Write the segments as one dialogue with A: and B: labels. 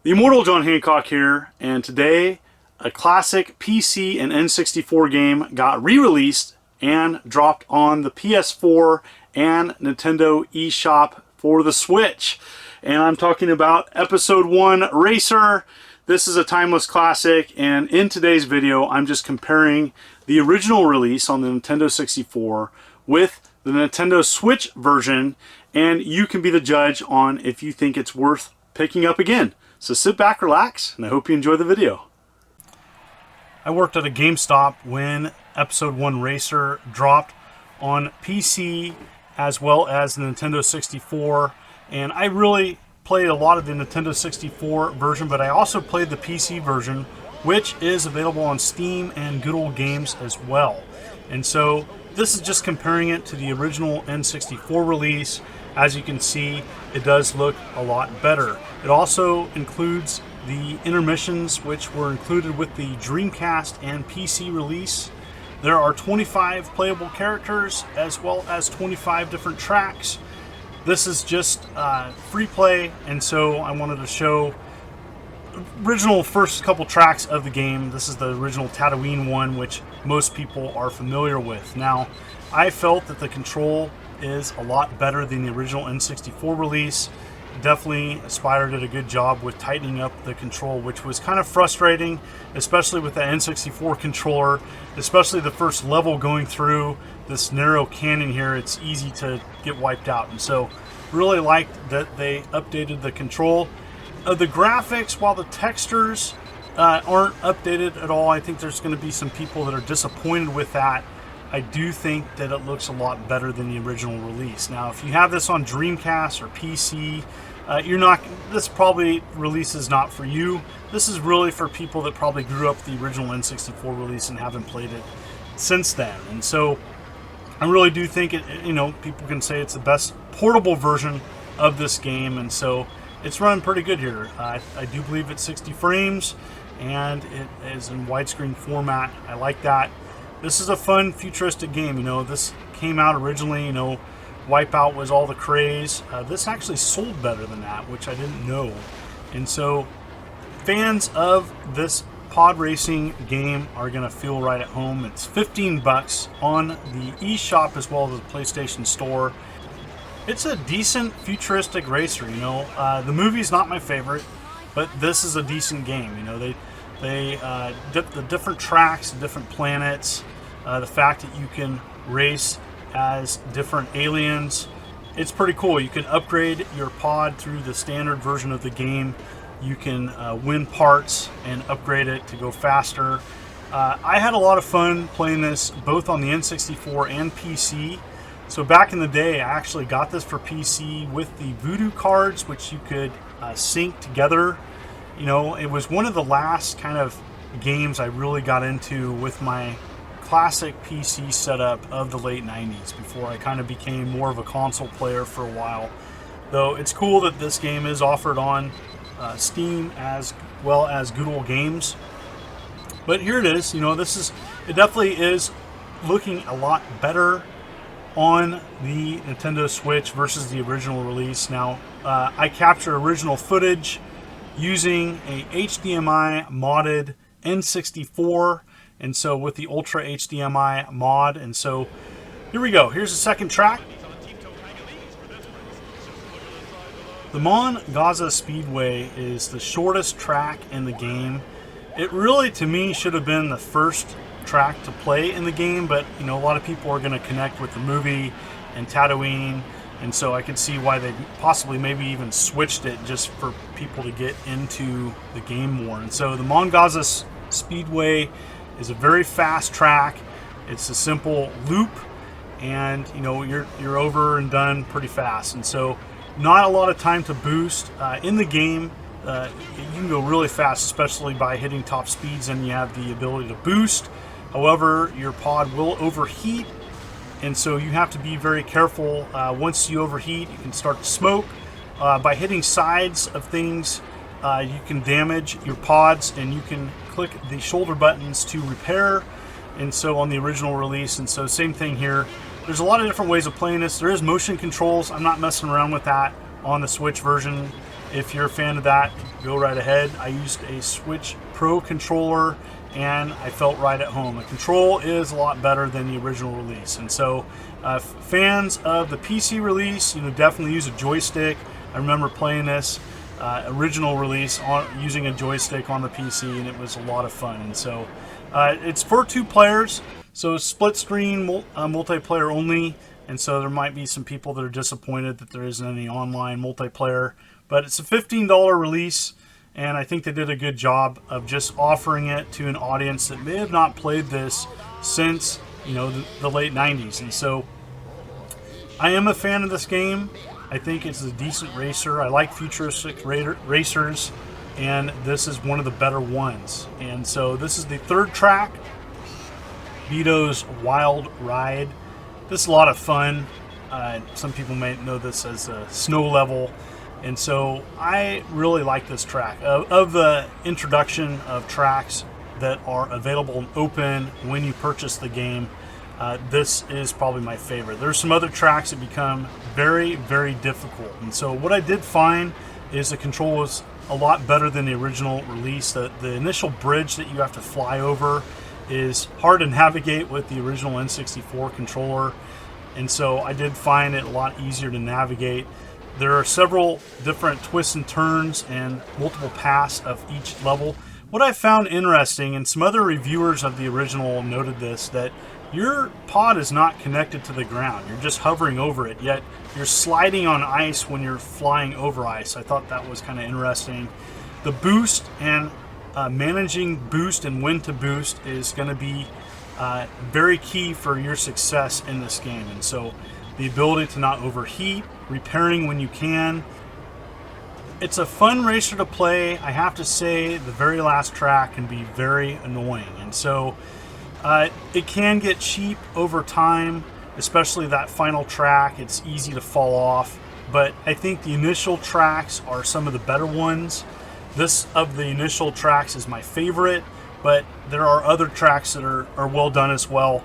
A: The immortal John Hancock here, and today a classic PC and N64 game got re-released and dropped on the PS4 and Nintendo eShop for the Switch. And I'm talking about Episode 1 Racer. This is a timeless classic, and in today's video I'm just comparing the original release on the Nintendo 64 with the Nintendo Switch version, and you can be the judge on if you think it's worth picking up again. So sit back, relax, and I hope you enjoy the video. I worked at a GameStop when Episode 1 Racer dropped on PC as well as the Nintendo 64, and I really played a lot of the Nintendo 64 version, but I also played the PC version, which is available on Steam and Good Old Games as well. And so this is just comparing it to the original N64 release. As you can see, it does look a lot better. It also includes the intermissions, which were included with the Dreamcast and PC release. There are 25 playable characters as well as 25 different tracks. This is just free play, and so I wanted to show original first couple tracks of the game. This is the original Tatooine one, which most people are familiar with. Now, I felt that the control is a lot better than the original N64 release. Definitely Spider did a good job with tightening up the control, which was kind of frustrating, especially with the N64 controller, especially the first level going through this narrow canyon here. It's easy to get wiped out, and so really liked that they updated the control. The graphics, while the textures aren't updated at all, I think there's going to be some people that are disappointed with that. I do think that it looks a lot better than the original release. Now, if you have this on Dreamcast or PC, this probably release is not for you. This is really for people that probably grew up with the original N64 release and haven't played it since then. And so I really do think people can say it's the best portable version of this game, and so it's running pretty good here. I do believe it's 60 frames, and it is in widescreen format. I like that. This is a fun, futuristic game. This came out originally, Wipeout was all the craze. This actually sold better than that, which I didn't know. And so fans of this pod racing game are going to feel right at home. It's 15 bucks on the eShop as well as the PlayStation Store. It's a decent futuristic racer. The movie's not my favorite, but this is a decent game. The different tracks, the different planets, the fact that you can race as different aliens, it's pretty cool. You can upgrade your pod through the standard version of the game. You can win parts and upgrade it to go faster. I had a lot of fun playing this both on the N64 and PC. So back in the day, I actually got this for PC with the Voodoo cards, which you could sync together. It was one of the last kind of games I really got into with my classic PC setup of the late 90s before I kind of became more of a console player for a while. Though it's cool that this game is offered on Steam as well as Good Old Games. But here it is. It definitely is looking a lot better on the Nintendo Switch versus the original release. Now, I capture original footage using a HDMI modded N64, and so with the Ultra HDMI mod. And so here we go. Here's the second track. The Mon Gaza Speedway is the shortest track in the game. It really, to me, should have been the first track to play in the game, but a lot of people are going to connect with the movie and Tatooine, and so I could see why they possibly maybe even switched it just for people to get into the game more. And so the Mon Gaza Speedway is a very fast track. It's a simple loop, and you're over and done pretty fast. And so not a lot of time to boost in the game. You can go really fast, especially by hitting top speeds, and you have the ability to boost. However, your pod will overheat, and so you have to be very careful. Once you overheat, you can start to smoke. By hitting sides of things, you can damage your pods, and you can click the shoulder buttons to repair, and so on the original release. And so same thing here. There's a lot of different ways of playing this. There is motion controls. I'm not messing around with that on the Switch version. if you're a fan of that, go right ahead. I used a Switch Pro controller and I felt right at home. The control is a lot better than the original release, and so fans of the PC release, definitely use a joystick. I remember playing this original release using a joystick on the PC, and it was a lot of fun. And so it's for 2 players, so split screen multiplayer only, and so there might be some people that are disappointed that there isn't any online multiplayer, but it's a $15 release, and I think they did a good job of just offering it to an audience that may have not played this since the late 90s. And so I am a fan of this game. I think it's a decent racer. I like futuristic racers, and this is one of the better ones. And so this is the 3rd track, Vetos Wild Ride. This is a lot of fun. Some people may know this as a snow level, and so I really like this track. Of the introduction of tracks that are available and open when you purchase the game, this is probably my favorite. There's some other tracks that become very, very difficult, and so what I did find is the control was a lot better than the original release. The initial bridge that you have to fly over is hard to navigate with the original N64 controller, and so I did find it a lot easier to navigate. There are several different twists and turns and multiple paths of each level. What I found interesting, and some other reviewers of the original noted this, that your pod is not connected to the ground. You're just hovering over it, yet you're sliding on ice when you're flying over ice. I thought that was kind of interesting. The boost and managing boost and when to boost is going to be very key for your success in this game. And so the ability to not overheat, repairing when you can. It's a fun racer to play. I have to say the very last track can be very annoying, and so it can get cheap over time, especially that final track. It's easy to fall off, but I think the initial tracks are some of the better ones. This of the initial tracks is my favorite, but there are other tracks that are well done as well.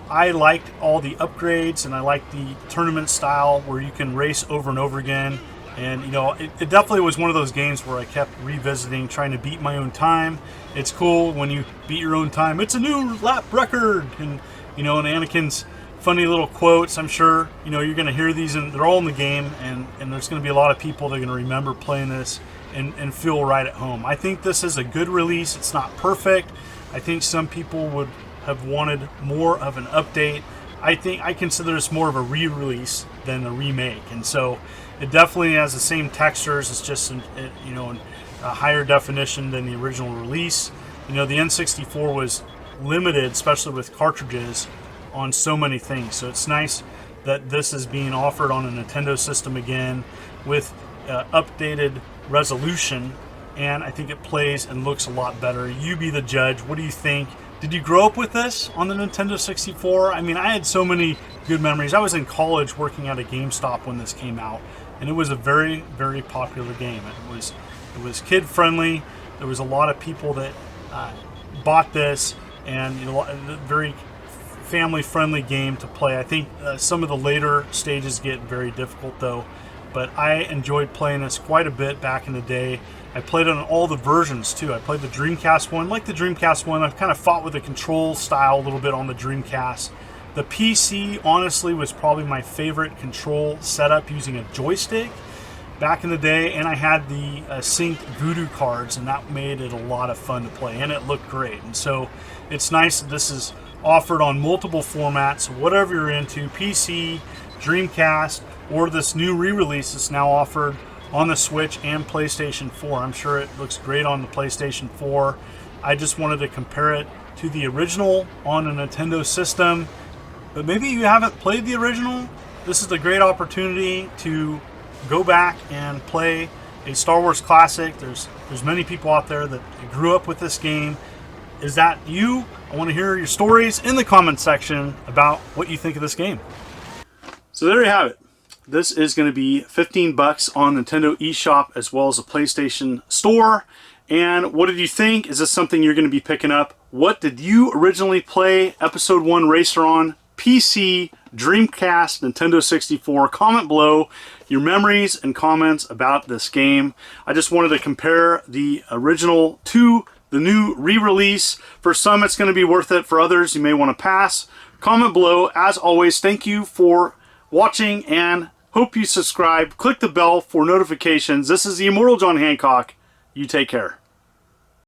A: I liked all the upgrades, and I like the tournament style where you can race over and over again. And it definitely was one of those games where I kept revisiting, trying to beat my own time. It's cool when you beat your own time. It's a new lap record, and and Anakin's funny little quotes. I'm sure you're going to hear these, and they're all in the game. And there's going to be a lot of people that are going to remember playing this and feel right at home. I think this is a good release. It's not perfect. I think some people would have wanted more of an update. I consider this more of a re-release than a remake, and so it definitely has the same textures. It's just in a higher definition than the original release. The N64 was limited, especially with cartridges, on so many things. So it's nice that this is being offered on a Nintendo system again with updated resolution, and I think it plays and looks a lot better. You be the judge. What do you think? Did you grow up with this on the Nintendo 64? I mean, I had so many good memories. I was in college working at a GameStop when this came out, and it was a very, very popular game. It was kid friendly. There was a lot of people that bought this, and a very family friendly game to play. I think some of the later stages get very difficult though, but I enjoyed playing this quite a bit back in the day. I played on all the versions too. I played the Dreamcast one. Like the Dreamcast one, I've kind of fought with the control style a little bit on the Dreamcast. The PC, honestly, was probably my favorite control setup using a joystick back in the day, and I had the synced Voodoo cards, and that made it a lot of fun to play, and it looked great. And so it's nice that this is offered on multiple formats, whatever you're into, PC, Dreamcast, or this new re-release that's now offered on the Switch and PlayStation 4. I'm sure it looks great on the PlayStation 4. I just wanted to compare it to the original on a Nintendo system. But maybe you haven't played the original. This is a great opportunity to go back and play a Star Wars classic. There's many people out there that grew up with this game. Is that you? I want to hear your stories in the comment section about what you think of this game. So there you have it. This is going to be $15 on Nintendo eShop as well as the PlayStation Store. And what did you think? Is this something you're going to be picking up? What did you originally play Episode 1 Racer on? PC, Dreamcast, Nintendo 64. Comment below your memories and comments about this game. I just wanted to compare the original to the new re-release. For some, it's going to be worth it. For others, you may want to pass. Comment below. As always, thank you for watching and hope you subscribe. Click the bell for notifications. This is the Immortal John Hancock. You take care.